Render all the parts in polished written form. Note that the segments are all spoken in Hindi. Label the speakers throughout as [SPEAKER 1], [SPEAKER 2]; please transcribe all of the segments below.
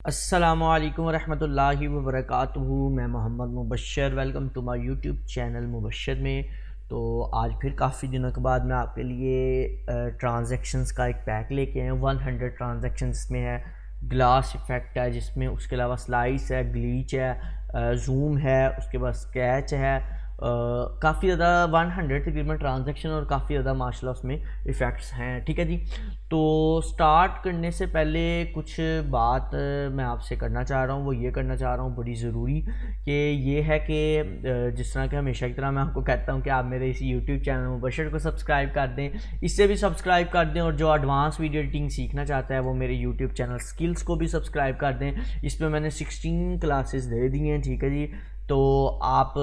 [SPEAKER 1] अस्सलामुअलैकुम वरहमतुल्लाहि वबरकातुहू। मैं Mohammad Mubashar, welcome to my YouTube channel Mubashar में। तो आज फिर काफ़ी दिनों के बाद मैं आपके लिए ट्रांजैक्शंस का एक पैक लेके आया हूँ। 100 ट्रांजैक्शंस में है, ग्लास इफ़ेक्ट है जिसमें, उसके अलावा स्लाइस है, ग्लीच है, जूम है, उसके बाद स्केच है। काफ़ी ज़्यादा 100 तकरीबन ट्रांजैक्शन और काफ़ी ज़्यादा माशाल्लाह उसमें इफ़ेक्ट्स हैं। ठीक है जी। तो स्टार्ट करने से पहले कुछ बात मैं आपसे करना चाह रहा हूँ, वो ये करना चाह रहा हूँ बड़ी ज़रूरी, कि ये है कि जिस तरह के हमेशा की तरह मैं आपको कहता हूँ कि आप मेरे इस यूट्यूब चैनल मुबशर को सब्सक्राइब कर दें, इससे भी सब्सक्राइब कर दें, और जो एडवांस वीडियो एडिटिंग सीखना चाहता है वो मेरे यूट्यूब चैनल स्किल्स को भी सब्सक्राइब कर दें। इसमें मैंने 16 क्लासेस दे दी हैं। ठीक है जी। तो आप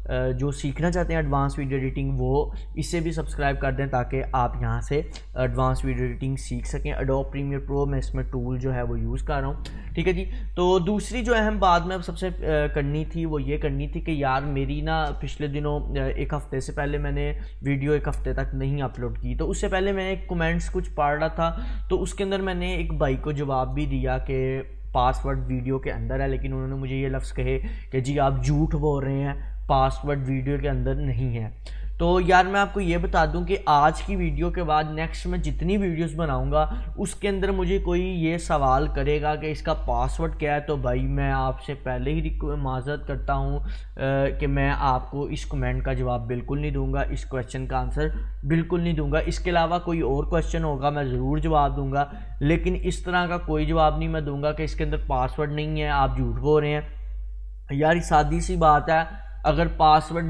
[SPEAKER 1] जो सीखना चाहते हैं एडवांस वीडियो एडिटिंग, वो इससे भी सब्सक्राइब कर दें ताकि आप यहाँ से एडवांस वीडियो एडिटिंग सीख सकें। एडोब प्रीमियर प्रो मैं इसमें टूल जो है वो यूज़ कर रहा हूँ। ठीक है जी। तो दूसरी जो अहम बात मैं सबसे करनी थी वो ये करनी थी कि यार मेरी ना पिछले दिनों एक हफ़्ते से पहले मैंने वीडियो एक हफ़्ते तक नहीं अपलोड की, तो उससे पहले मैं एक कमेंट्स कुछ पढ़ रहा था, तो उसके अंदर मैंने एक भाई को जवाब भी दिया कि पासवर्ड वीडियो के अंदर है, लेकिन उन्होंने मुझे ये लफ्ज़ कहे कि जी आप झूठ बोल रहे हैं, पासवर्ड वीडियो के अंदर नहीं है। तो यार मैं आपको ये बता दूं कि आज की वीडियो के बाद नेक्स्ट मैं जितनी वीडियोस बनाऊंगा उसके अंदर मुझे कोई ये सवाल करेगा कि इसका पासवर्ड क्या है, तो भाई मैं आपसे पहले ही माजरत करता हूँ कि मैं आपको इस कमेंट का जवाब बिल्कुल नहीं दूंगा, इस क्वेश्चन का आंसर बिल्कुल नहीं दूंगा। इसके अलावा कोई और क्वेश्चन होगा मैं ज़रूर जवाब दूंगा, लेकिन इस तरह का कोई जवाब नहीं मैं दूंगा कि इसके अंदर पासवर्ड नहीं है, आप झूठ बोल रहे हैं। यार सादी सी बात है, अगर पासवर्ड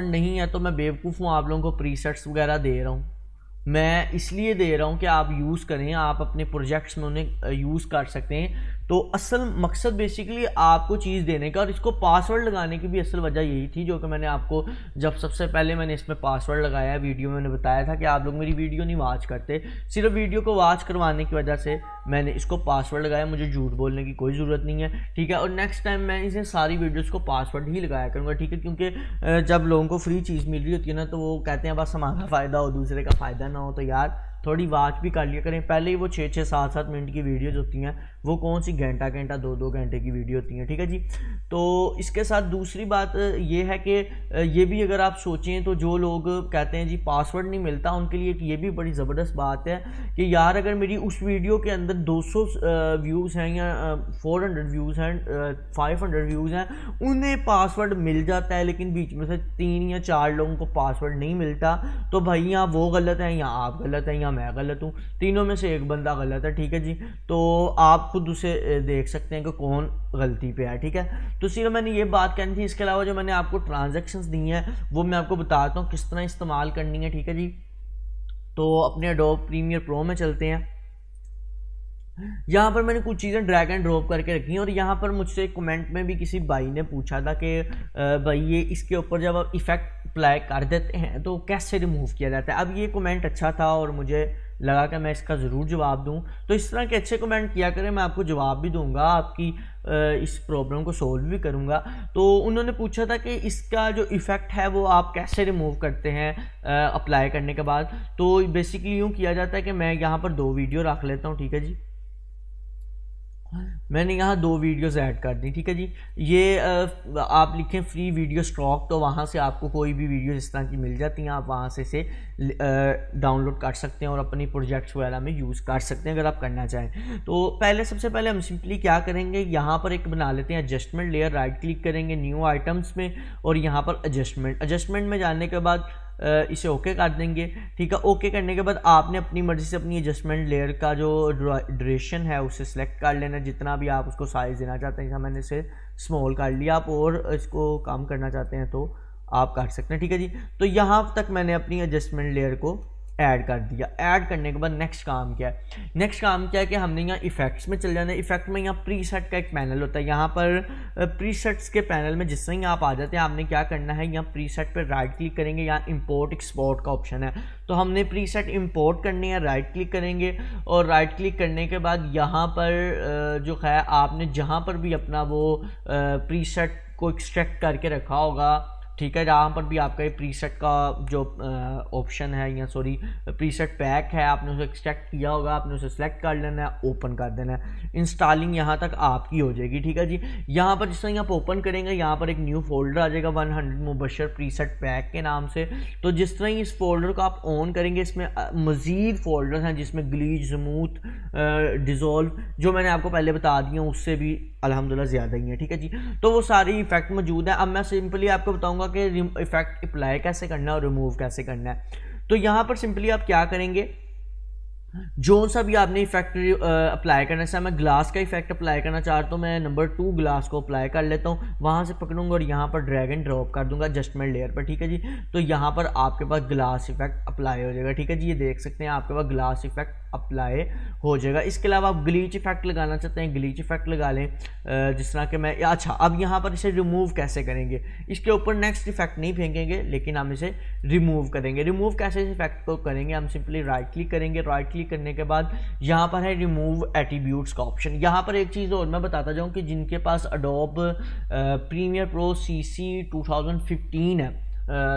[SPEAKER 1] नहीं है तो मैं बेवकूफ़ हूँ आप लोगों को प्रीसेट्स वगैरह दे रहा हूँ। मैं इसलिए दे रहा हूँ कि आप यूज़ करें, आप अपने प्रोजेक्ट्स में उन्हें यूज़ कर सकते हैं। तो असल मकसद बेसिकली आपको चीज़ देने का, और इसको पासवर्ड लगाने की भी असल वजह यही थी जो कि मैंने आपको जब सबसे पहले मैंने इसमें पासवर्ड लगाया वीडियो में मैंने बताया था कि आप लोग मेरी वीडियो नहीं वॉच करते, सिर्फ वीडियो को वॉच करवाने की वजह से मैंने इसको पासवर्ड लगाया। मुझे झूठ बोलने की कोई ज़रूरत नहीं है। ठीक है। और नेक्स्ट टाइम मैं इसे सारी वीडियोज़ को पासवर्ड ही लगाया करूँगा। ठीक है। क्योंकि जब लोगों को फ्री चीज़ मिल रही होती है ना, तो वो कहते हैं बस हमारा फ़ायदा हो, दूसरे का फ़ायदा ना हो। तो यार थोड़ी वॉच भी कर लिया करें। पहले ही वो 6-6 7-7 मिनट की वीडियोज़ होती हैं, वो कौन सी घंटा 2-2 घंटे की वीडियो होती हैं। ठीक है जी। तो इसके साथ दूसरी बात ये है कि ये भी अगर आप सोचें तो जो लोग कहते हैं जी पासवर्ड नहीं मिलता, उनके लिए ये भी बड़ी ज़बरदस्त बात है कि यार अगर मेरी उस वीडियो के अंदर 200 व्यूज़ हैं या 400 व्यूज़ हैं, 500 व्यूज़ हैं, उन्हें पासवर्ड मिल जाता है, लेकिन बीच में से 3 या 4 लोगों को पासवर्ड नहीं मिलता, तो भाई यहाँ वो गलत है या आप गलत हैं या मैं गलत हूँ, तीनों में से एक बंदा गलत है। ठीक है जी। तो आप खुद उसे देख सकते हैं कि कौन गलती पे है। ठीक है। तो सिर्फ मैंने ये बात कहनी थी। इसके अलावा जो मैंने आपको ट्रांजैक्शंस दी हैं वो मैं आपको बताता हूँ किस तरह इस्तेमाल करनी है। ठीक है जी। तो अपने एडोब प्रीमियर प्रो में चलते हैं। यहाँ पर मैंने कुछ चीज़ें ड्रैग एंड ड्रॉप करके रखी हैं, और यहाँ पर मुझसे कमेंट में भी किसी भाई ने पूछा था कि भाई ये इसके ऊपर जब आप इफ़ेक्ट अप्लाई कर देते हैं तो कैसे रिमूव किया जाता है। अब ये कमेंट अच्छा था और मुझे लगा कि मैं इसका ज़रूर जवाब दूं, तो इस तरह के अच्छे कमेंट किया करें, मैं आपको जवाब भी दूंगा, आपकी इस प्रॉब्लम को सोल्व भी करूंगा। तो उन्होंने पूछा था कि इसका जो इफ़ेक्ट है वो आप कैसे रिमूव करते हैं अप्लाई करने के बाद। तो बेसिकली यूँ किया जाता है कि मैं यहाँ पर 2 वीडियो रख लेता हूँ। ठीक है जी। मैंने यहाँ 2 वीडियोस ऐड कर दी। ठीक है जी। ये आप लिखें फ्री वीडियो स्टॉक, तो वहाँ से आपको कोई भी वीडियो इस तरह की मिल जाती हैं, आप वहाँ से इसे डाउनलोड कर सकते हैं और अपनी प्रोजेक्ट्स वगैरह में यूज़ कर सकते हैं अगर आप करना चाहें। तो सबसे पहले हम सिंपली क्या करेंगे, यहाँ पर एक बना लेते हैं एडजस्टमेंट लेयर, राइट क्लिक करेंगे न्यू आइटम्स में, और यहाँ पर एडजस्टमेंट में जाने के बाद इसे ओके कर देंगे। ठीक है। ओके करने के बाद आपने अपनी मर्ज़ी से अपनी एडजस्टमेंट लेयर का जो ड्यूरेशन है उसे सिलेक्ट कर लेना, जितना भी आप उसको साइज़ देना चाहते हैं। मैंने इसे स्मॉल कर लिया, आप और इसको कम करना चाहते हैं तो आप कर सकते हैं। ठीक है जी। तो यहाँ तक मैंने अपनी एडजस्टमेंट लेयर को ऐड कर दिया। ऐड करने के बाद नेक्स्ट काम क्या है कि हमने यहाँ इफेक्ट्स में चल जाना है। इफेक्ट में यहाँ प्रीसेट का एक पैनल होता है। यहाँ पर प्रीसेट्स के पैनल में जिस तरह ही आप आ जाते हैं, आपने क्या करना है, यहाँ प्रीसेट पर राइट क्लिक करेंगे, यहाँ इंपोर्ट एक्सपोर्ट का ऑप्शन है, तो हमने प्रीसेट इंपोर्ट करनी है, राइट क्लिक करेंगे, और राइट क्लिक करने के बाद यहाँ पर जो है आपने जहाँ पर भी अपना वो प्रीसेट को एक्सट्रैक्ट करके रखा होगा ठीक है। यहाँ पर भी आपका ये प्रीसेट का जो ऑप्शन है या सॉरी प्रीसेट पैक है, आपने उसे एक्सट्रैक्ट किया होगा, आपने उसे सेलेक्ट कर लेना है, ओपन कर देना है। इंस्टॉलिंग यहाँ तक आपकी हो जाएगी, ठीक है जी। यहाँ पर जिस तरह आप ओपन करेंगे यहाँ पर एक न्यू फोल्डर आ जाएगा 100 मुबशर प्रीसेट पैक के नाम से। तो जिस तरह ही इस फोल्डर को आप ऑन करेंगे इसमें मज़ीद फोल्डर हैं जिसमें ग्लीच, स्मूथ, डिज़ोल्व जो मैंने आपको पहले बता दिया उससे भी अल्हम्दुलिल्लाह ज़्यादा ही है, ठीक है जी। तो वो सारे इफेक्ट मौजूद हैं। अब मैं सिंपली आपको बताऊंगा कि इफेक्ट अप्लाई कैसे करना है और रिमूव कैसे करना है। तो यहाँ पर सिंपली आप क्या करेंगे, जो सा भी आपने इफेक्ट अप्लाई करना है, मैं ग्लास का इफेक्ट अप्लाई करना चाहता हूँ, मैं नंबर 2 ग्लास को अप्लाई कर लेता हूँ, वहाँ से पकड़ूंगा और यहाँ पर ड्रैग एंड ड्रॉप कर दूंगा एडजस्टमेंट लेयर पर, ठीक है जी। तो यहाँ पर आपके पास ग्लास इफेक्ट अप्लाई हो जाएगा, ठीक है जी। ये देख सकते हैं आपके पास ग्लास इफेक्ट अप्लाई हो जाएगा। इसके अलावा आप ग्लीच इफेक्ट लगाना चाहते हैं, ग्लीच इफेक्ट लगा लें, जिस तरह के मैं। अच्छा, अब यहाँ पर इसे रिमूव कैसे करेंगे, इसके ऊपर नेक्स्ट इफेक्ट नहीं फेंकेंगे लेकिन हम इसे रिमूव करेंगे। रिमूव कैसे इस इफेक्ट को करेंगे, हम सिंपली राइट क्लिक करेंगे, राइट क्लिक करने के बाद यहाँ पर है रिमूव एट्रीब्यूट्स का ऑप्शन। यहाँ पर एक चीज़ और मैं बताता जाऊँ कि जिनके पास एडोब प्रीमियर प्रो CC 2015 है,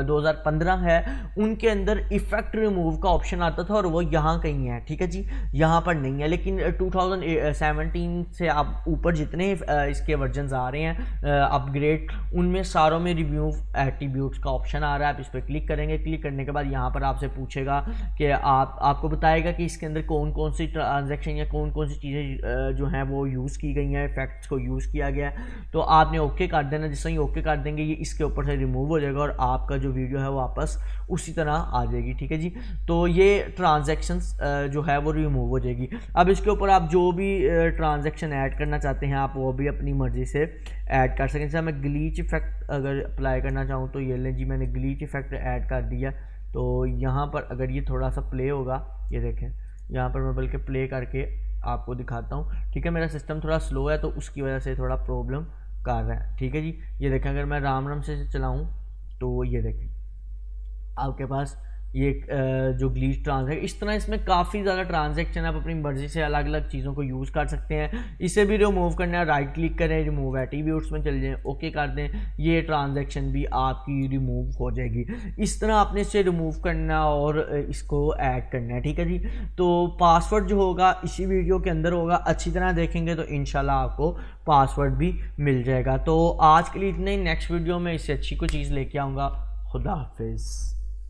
[SPEAKER 1] 2015 है, उनके अंदर इफेक्ट रिमूव का ऑप्शन आता था और वो यहाँ कहीं है, ठीक है जी, यहाँ पर नहीं है। लेकिन 2017 से आप ऊपर जितने इसके वर्जन आ रहे हैं अपग्रेड, उनमें सारों में रिमूव एट्रीब्यूट्स का ऑप्शन आ रहा है। आप इस पर क्लिक करेंगे, क्लिक करने के बाद यहाँ पर आपसे पूछेगा कि आपको बताएगा कि इसके अंदर कौन कौन सी ट्रांजेक्शन या कौन कौन सी चीज़ें जो हैं वो यूज़ की गई हैं, इफेक्ट्स को यूज़ किया गया है। तो आपने ओके कर देना, जिस तरह ही ओके कर देंगे ये इसके ऊपर से रिमूव हो जाएगा और आपका जो वीडियो है वापस उसी तरह आ जाएगी, ठीक है जी। तो ये ट्रांजैक्शंस जो है वो रिमूव हो जाएगी। अब इसके ऊपर आप जो भी ट्रांजैक्शन ऐड करना चाहते हैं आप वो भी अपनी मर्जी से ऐड कर सकें। जैसे मैं ग्लीच इफेक्ट अगर अप्लाई करना चाहूँ तो ये लें जी, मैंने ग्लीच इफेक्ट ऐड कर दिया। तो यहाँ पर अगर ये थोड़ा सा प्ले होगा, ये देखें यहाँ पर मैं बल्कि प्ले करके आपको दिखाता हूँ, ठीक है। मेरा सिस्टम थोड़ा स्लो है तो उसकी वजह से थोड़ा प्रॉब्लम कर रहा है, ठीक है जी। ये देखें अगर मैं राम से चलाऊँ तो ये देखें आपके पास ये जो ग्लीच ट्रांजैक्शन, इस तरह इसमें काफ़ी ज़्यादा ट्रांजैक्शन आप अपनी मर्जी से अलग अलग चीज़ों को यूज़ कर सकते हैं। इसे भी रिमूव करना है, राइट क्लिक करें, रिमूव एट्रीब्यूट्स में चल जाएं, ओके कर दें, ये ट्रांजैक्शन भी आपकी रिमूव हो जाएगी। इस तरह आपने इसे रिमूव करना और इसको ऐड करना है, ठीक है जी। तो पासवर्ड जो होगा इसी वीडियो के अंदर होगा, अच्छी तरह देखेंगे तो इंशाल्लाह आपको पासवर्ड भी मिल जाएगा। तो आज के लिए इतने ही, नेक्स्ट वीडियो में इससे अच्छी कोई चीज़ लेके आऊँगा। खुदा हाफिज़।